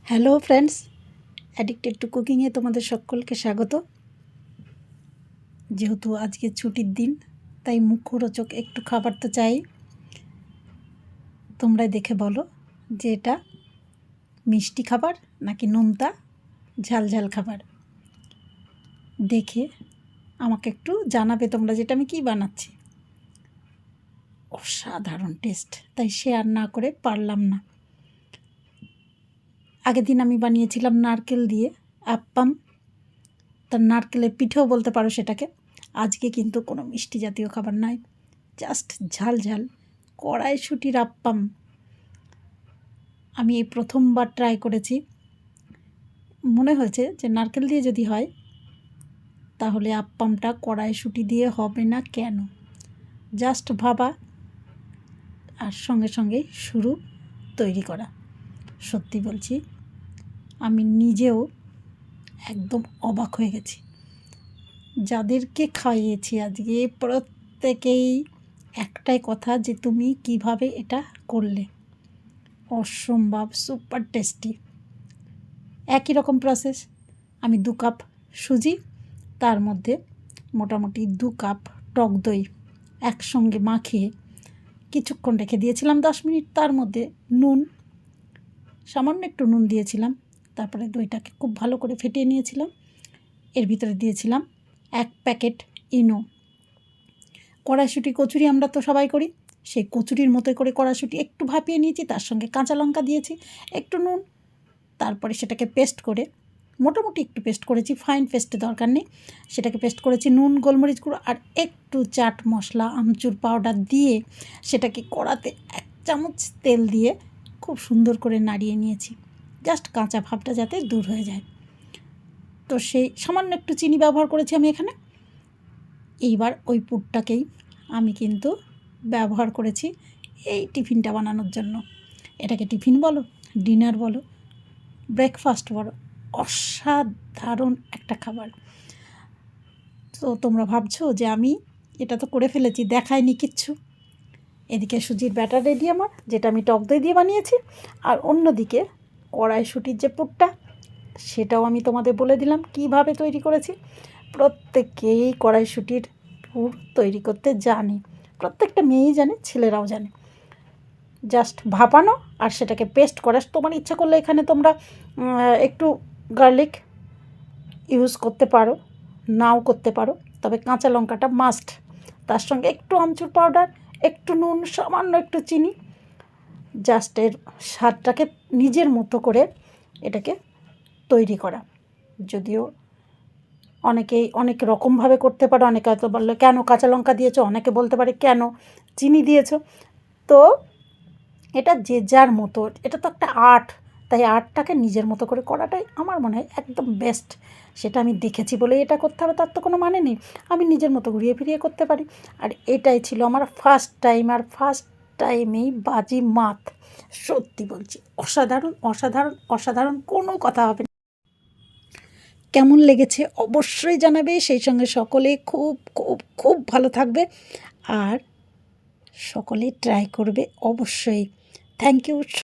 Hello friends, addicted to কুকিংয়ে তোমাদের সকলকে স্বাগত। যেহেতু আজকে ছুটির দিন, তাই মুখরোচক একটু খাবার তো চাই। তোমরাই দেখে বলো যে এটা মিষ্টি খাবার নাকি নোনতা ঝাল ঝাল খাবার। দেখে আমাকে একটু জানাবে তোমরা যেটা আমি কী বানাচ্ছি। অসাধারণ টেস্ট, তাই শেয়ার না করে পারলাম না। আগের দিন আমি বানিয়েছিলাম নারকেল দিয়ে আপ্পাম, তার নারকেলের পিঠেও বলতে পারো সেটাকে। আজকে কিন্তু কোনো মিষ্টি জাতীয় খাবার নয়, জাস্ট ঝাল ঝাল কড়াইশুঁটির আপ্পাম। আমি এই প্রথমবার ট্রাই করেছি। মনে হয়েছে যে নারকেল দিয়ে যদি হয় তাহলে আপ্পামটা কড়াইশুঁটি দিয়ে হবে না কেন। জাস্ট ভাবা আর সঙ্গে সঙ্গে শুরু তৈরি করা। সত্যি বলছি, আমি নিজেও একদম অবাক হয়ে গেছি। যাদেরকে খাইয়েছি আজকে প্রত্যেকেই একটাই কথা, যে তুমি কিভাবে এটা করলে। অসম্ভব সুপার টেস্টি। একই রকম প্রসেস। আমি 2 কাপ সুজি, তার মধ্যে মোটামুটি 2 কাপ টক দই একসঙ্গে মাখিয়ে কিছুক্ষণ রেখে দিয়েছিলাম 10 মিনিট। তার মধ্যে নুন, সামান্য একটু নুন দিয়েছিলাম। তারপরে দইটাকে খুব ভালো করে ফেটিয়ে নিয়েছিলাম। এর ভিতরে দিয়েছিলাম 1 প্যাকেট ইনো। কড়াইশুঁটি কচুরি আমরা তো সবাই করি, সেই কচুরির মতো করে কড়াইশুঁটি একটু ভাপিয়ে নিয়েছি, তার সঙ্গে কাঁচা লঙ্কা দিয়েছি, একটু নুন। তারপরে সেটাকে পেস্ট করে, মোটামুটি একটু পেস্ট করেছি, ফাইন পেস্টের দরকার নেই। সেটাকে পেস্ট করেছি নুন, গোলমরিচ গুঁড়ো আর একটু চাট মশলা, আমচুর পাউডার দিয়ে সেটাকে কড়াতে 1 চামচ তেল দিয়ে খুব সুন্দর করে নাড়িয়ে নিয়েছি, জাস্ট কাঁচা ভাবটা যাতে দূর হয়ে যায়। তো সেই সামান্য একটু চিনি ব্যবহার করেছি আমি এখানে। এইবার ওই পুরটাকেই আমি কিন্তু ব্যবহার করেছি এই টিফিনটা বানানোর জন্য। এটাকে টিফিন বলো, ডিনার বলো, ব্রেকফাস্ট বলো, অসাধারণ একটা খাবার। তো তোমরা ভাবছো যে আমি এটা তো করে ফেলেছি, দেখাইনি কিচ্ছু। এদিকে সুজির ব্যাটার রেডি আমার, যেটা আমি টক দই দিয়ে বানিয়েছি। আর অন্যদিকে কড়াইশুঁটির যে পুরটা, সেটাও আমি তোমাদের বলে দিলাম কিভাবে তৈরি করেছি। প্রত্যেকেই কড়াইশুঁটির পুর তৈরি করতে জানে, প্রত্যেকটা মেয়েই জানে, ছেলেরাও জানে। জাস্ট ভাপানো আর সেটাকে পেস্ট করা। তোমার ইচ্ছা করলে এখানে তোমরা একটু গার্লিক ইউজ করতে পারো, নাও করতে পারো, তবে কাঁচা লঙ্কাটা মাস্ট। তার সঙ্গে একটু আমচুর পাউডার, একটু নুন, সামান্য একটু চিনি। জাস্ট এর স্বাদটাকে নিজের মতো করে এটাকে তৈরি করা। যদিও অনেকেই অনেক রকমভাবে করতে পারে। অনেকে হয়তো বললে কেন কাঁচা লঙ্কা দিয়েছো, অনেকে বলতে পারে কেন চিনি দিয়েছো। তো এটা যে যার মতো, এটা তো একটা আর্ট, তাই আর্টটাকে নিজের মতো করে করাটাই আমার মনে হয় একদম বেস্ট। সেটা আমি দেখেছি বলেই এটা করতে হবে তার তো কোনো মানে নেই। আমি নিজের মতো ঘুরিয়ে ফিরিয়ে করতে পারি। আর এটাই ছিল আমার ফার্স্ট টাইম, আর ফার্স্ট টাইমেই বাজি মাত। সত্যি বলছি, অসাধারণ অসাধারণ অসাধারণ, কোনো কথা হবে না। কেমন লেগেছে অবশ্যই জানাবে। সেই সঙ্গে সকলে খুব খুব খুব ভালো থাকবে আর সকলে ট্রাই করবে অবশ্যই। Thank you.